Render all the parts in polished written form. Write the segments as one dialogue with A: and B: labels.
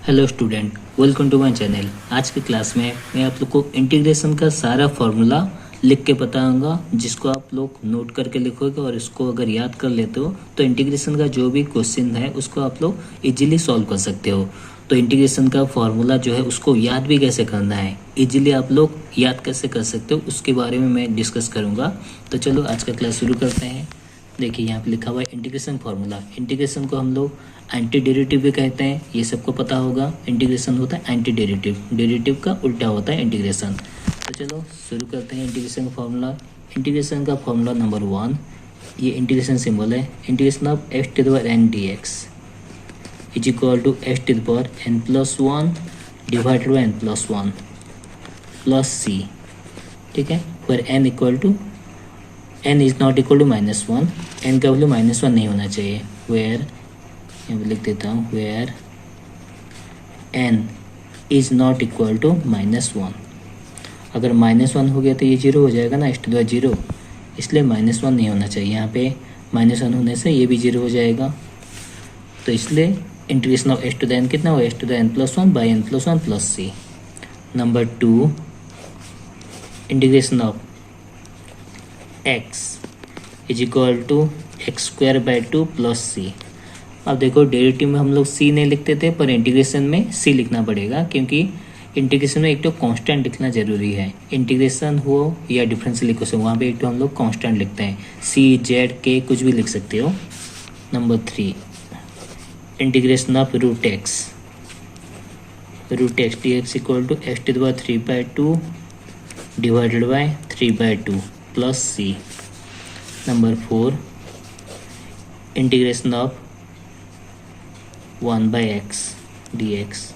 A: Hello student, welcome to my channel. आज की class में मैं आप लोग को इंटीग्रेशन का सारा फार्मूला लिख के बताऊंगा, जिसको आप लोग नोट करके लिखोगे और इसको अगर याद कर लेते हो तो इंटीग्रेशन का जो भी क्वेश्चन है उसको आप लोग इजीली सॉल्व कर सकते हो। तो इंटीग्रेशन का फार्मूला जो है उसको याद भी कैसे करना है, इजीली आप लोग याद कैसे कर सकते हो, उसके बारे में मैं डिस्कस करूँगा। तो चलो आज का क्लास शुरू करते हैं। देखिए यहाँ पे लिखा हुआ है इंटीग्रेशन फार्मूला। इंटीग्रेशन को हम लोग एंटी डेरिवेटिव भी कहते हैं, ये सबको पता होगा। इंटीग्रेशन होता है एंटी डेरिवेटिव, डेरिवेटिव का उल्टा होता है इंटीग्रेशन। तो चलो शुरू करते हैं इंटीग्रेशन का फार्मूला। इंटीग्रेशन का फार्मूला नंबर 1, ये इंटीग्रेशन सिंबल है। Integration of x to the power n dx is equal to x to the power n plus 1 divided by n plus 1 plus c। ठीक है, पर n equal to n is not equal to -1, n का value -1 नहीं होना चाहिए। Where यहाँ पे लिख देता हूँ, where n is not equal to -1। अगर -1 हो गया तो ये 0 हो जाएगा ना, x टू द पावर 0, इसलिए -1 नहीं होना चाहिए। यहाँ पे -1 होने से ये भी 0 हो जाएगा। तो इसलिए integration of x to the n कितना होगा, x to the n plus 1 by n plus 1 plus c। Number 2, integration of x is equal to x square by 2 plus c। अब देखो डेरिवेटिव में हम लोग c नहीं लिखते थे, पर इंटीग्रेशन में c लिखना पड़ेगा, क्योंकि इंटीग्रेशन में एक तो कांस्टेंट लिखना जरूरी है। इंटीग्रेशन हो या डिफरेंशियल इक्वेशन, वहाँ पे एक तो हम लोग कांस्टेंट लिखते हैं, c z k कुछ भी लिख सकते हो। Number 3, integration of root x dx equal to x to the power 3/2 divided by 3/2 plus c। Number 4, integration of 1/x dx।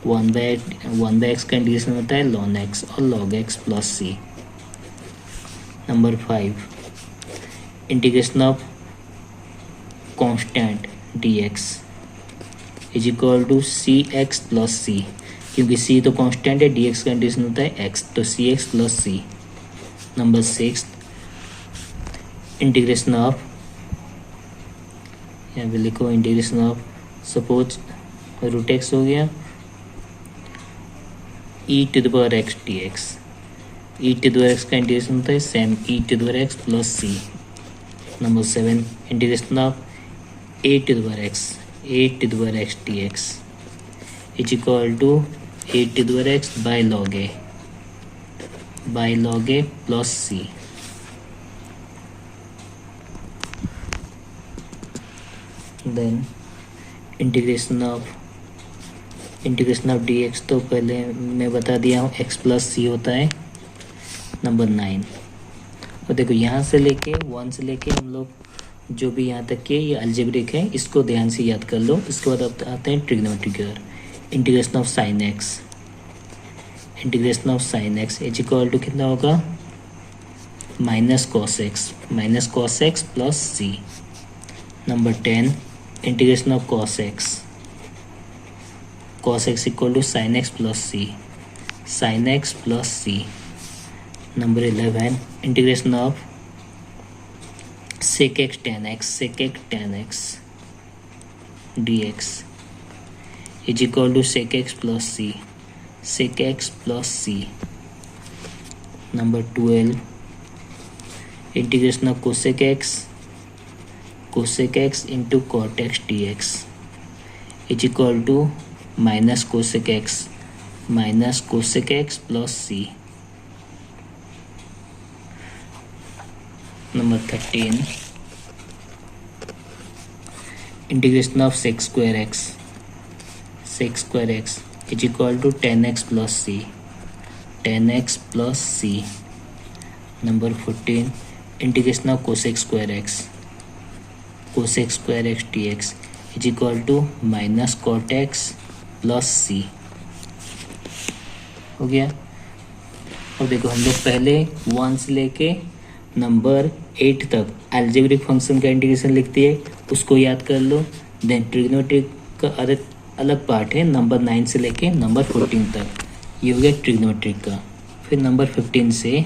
A: 1/x का इंटीग्रेशन होता है ln x और log x plus c। Number 5, integration of constant dx is equal to cx plus c, क्योंकि c तो constant है, dx का integration होता है x, तो cx plus c। Number 6, integration of, यहाँ पे लिखो integration of, suppose root x हो गया, e to the power x dx। e to the power x का इंटीग्रेशन होता है same e to the power x plus c। Number 7, integration of a to the power x dx is equal to a to the power x by log a plus c। Then integration of dx तो पहले मैं बता दिया हूँ, x plus c होता है। Number 9, और देखो यहाँ से लेके 1 से लेके हम लोग जो भी यहाँ तक के ये अलजेब्रिक है, इसको ध्यान से याद कर लो। इसके बाद अब आते हैं trigonometric. Integration of sine x is equal to कितना होगा, minus cos x plus C. Number 10, integration of cos x equal to sine x plus C. Number 11, integration of sec x tan x dx is equal to sec x plus c। Number 12, integration of cosec x into cot x dx is equal to minus cosec x plus c। Number 13, integration of sec square x is equal to tan x plus c। Number 14, integration of cosec square x dx is equal to minus cot x plus c। हो गया। और देखो हम लोग पहले 1 से लेके number 8 तक अलजेब्रिक फंक्शन का इंटीग्रेशन लिखती है, उसको याद कर लो। देन ट्रिग्नोमेट्रिक का अलग पार्ट है नंबर 9 से लेके नंबर 14 तक, ये हो गया ट्रिग्नोमेट्रिक का। फिर नंबर 15 से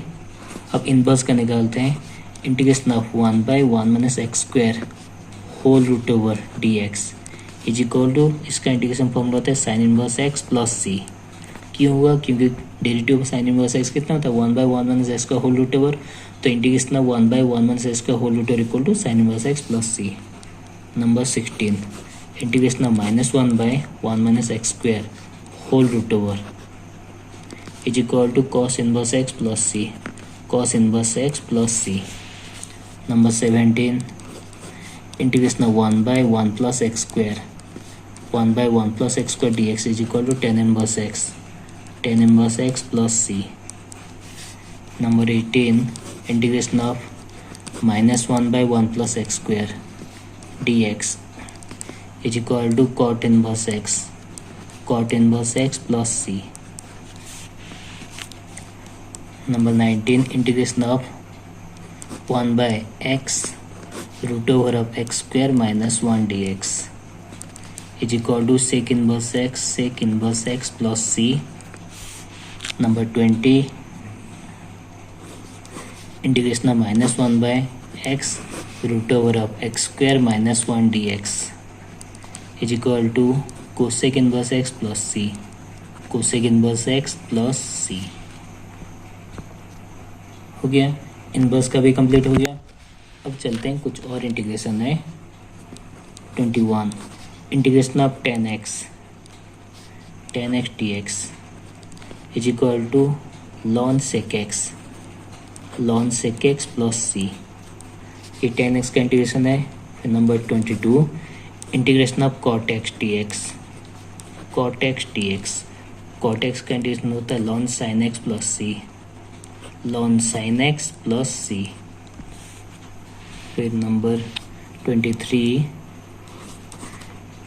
A: अब इनवर्स का निकालते हैं। Integration of 1/1 - x² whole root over dx is equal to, इसका इंटीग्रेशन फॉर्मूला होता है sine inverse x plus c. क्यों हुआ? क्योंकि derivative of sine inverse x कितना होता है 1/1 माइनस एक्स का होल रूट ओवर, तो इंटीग्रेशन ऑफ 1/1 माइनस एक्स का whole root over equal to sine inverse x plus C. Number 16 integration of -1/1 minus x square whole root over is equal to cos inverse x plus c, cos inverse x plus C. Number 17 integration of 1/1 plus x square 1/1 plus x square d x is equal to tan inverse x, tan inverse x plus C. Number 18 integration of -1/1 plus x square d x is equal to cot inverse x, cot inverse x plus C. Number 19 integration of 1/x root over of x square minus 1 D x is equal to sec inverse x plus C. Number 20 integration of -1/x root over of x square minus 1 D x is equal to cosec inverse x plus C, cosec inverse x plus C. हो गया, inverse का भी complete हो गया। अब चलते हैं कुछ और इंटीग्रेशन है। 21 integration of 10x dx is equal to ln sec x plus C. ये 10x का इंटीग्रेशन है। फिर number 22 integration of cot x dx, cot x का इंटीग्रेशन होता है ln sin x plus C, ln sin x plus C. फिर number 23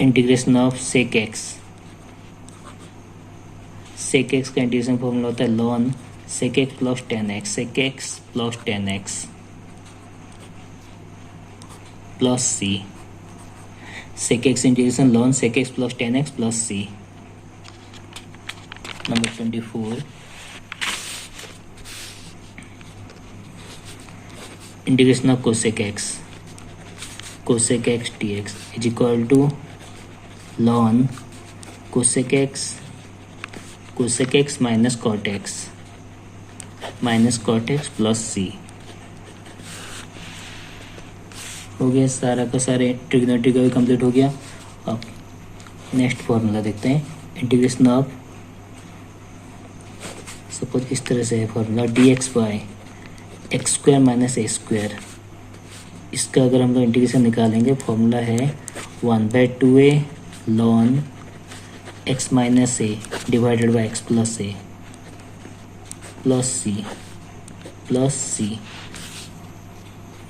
A: integration of sec x का integration formula होता है ln sec x plus 10x, sec x plus 10x plus C. sec x integration ln sec x plus 10x plus C. Number 24 integration of cosec x dx is equal to ln cosec x minus cot x plus C. हो गया, सारा का सारे trigonometry का भी complete हो गया। अब नेक्स्ट फॉर्मूला देखते हैं। इंटीग्रेशन ऑफ, सपोज इस तरह से है formula dx by x square minus a square. इसका अगर हम लोग इंटीग्रेशन निकालेंगे फॉर्मूला है 1/2a ln x minus a divided by x plus a plus C.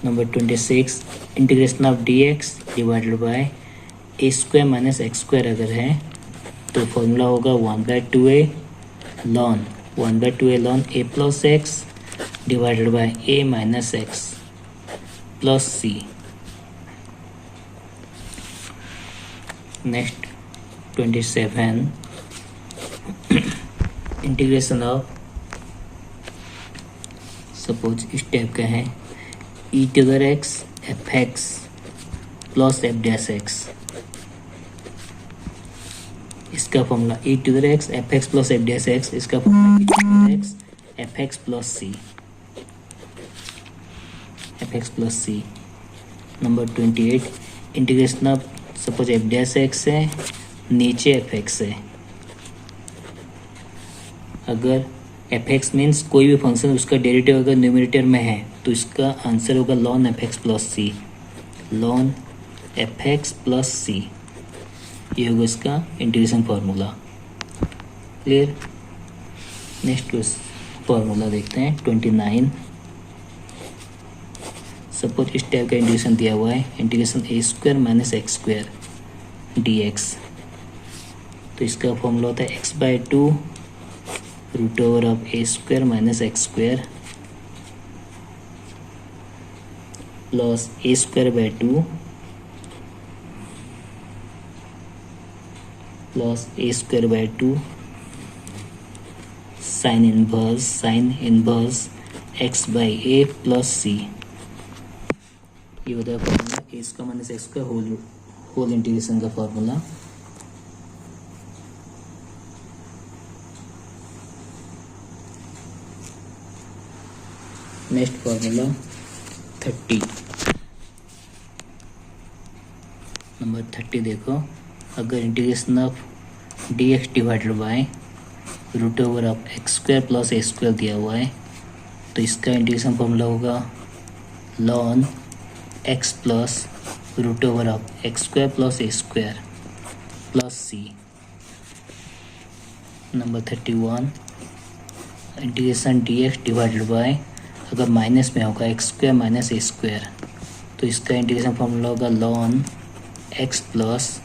A: Number 26 integration of dx divided by a square minus x square अगर है तो formula होगा 1/2a ln a plus x divided by a minus x plus c. Next 27 integration of, suppose इस type का है e to the x fx plus f dash x। इसका formula e to the x fx plus f dash x, इसका formula e to the x fx plus c। Number 28 integration of, suppose f dash x है, नीचे fx है। अगर fx means कोई भी function उसका derivative अगर न्यूमरेटर में है तो इसका आंसर होगा ln fx plus C, ln fx plus C. ये होगा इसका integration formula. Clear. Next formula देखते हैं 29। सपोज इस टाइप का इंटीग्रेशन दिया हुआ है, integration a square minus x square d x. तो इसका फॉर्मूला होता है x/2 root over of a square minus x square plus a square by 2 plus a square by 2 sine inverse x by a plus C. ये होता है formula a square minus x square whole integration का formula. Next formula 30, number 30 देखो, अगर integration of dx divided by root over of x square plus a square दिया हुआ है तो इसका इंटीग्रेशन फॉर्मूला होगा ln x plus root over of x square plus a square plus C. Number 31, integration dx divided by, अगर minus में होगा x square minus a square तो इसका इंटीग्रेशन फॉर्मूला होगा ln x plus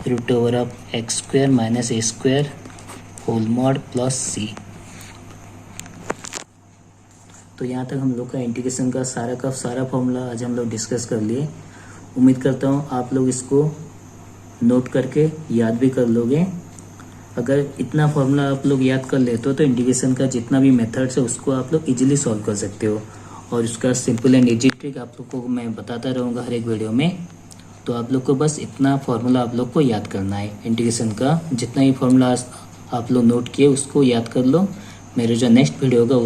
A: root over of x square minus a square whole mod plus C. तो यहाँ तक हम लोग का इंटीग्रेशन का सारा फॉर्मूला आज हम लोग डिस्कस कर लिए। उम्मीद करता हूँ आप लोग इसको नोट करके याद भी कर लोगे। अगर इतना फॉर्मूला आप लोग याद कर लेते हो तो इंटीग्रेशन का जितना भी मेथड्स है उसको आप लोग इजीली सॉल्व कर सकते हो। और उसका सिंपल एंड इजी ट्रिक आप लोग को मैं बताता रहूँगा हर एक वीडियो में। तो आप लोग को बस इतना फॉर्मूला आप लोग को याद करना है। इंटीग्रेशन का जितना भी फॉर्मूला आप लोग नोट किए उसको याद कर लो। मेरे जो नेक्स्ट वीडियो होगा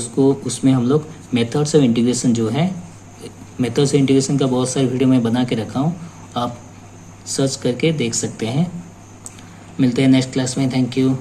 A: उसमें हम लोग मेथड्स ऑफ इंटीग्रेशन जो है, मेथड्स ऑफ इंटीग्रेशन का बहुत सारे वीडियो मैं बना के रखा हूँ, आप सर्च करके देख सकते हैं। मिलते हैं नेक्स्ट क्लास में। Thank you.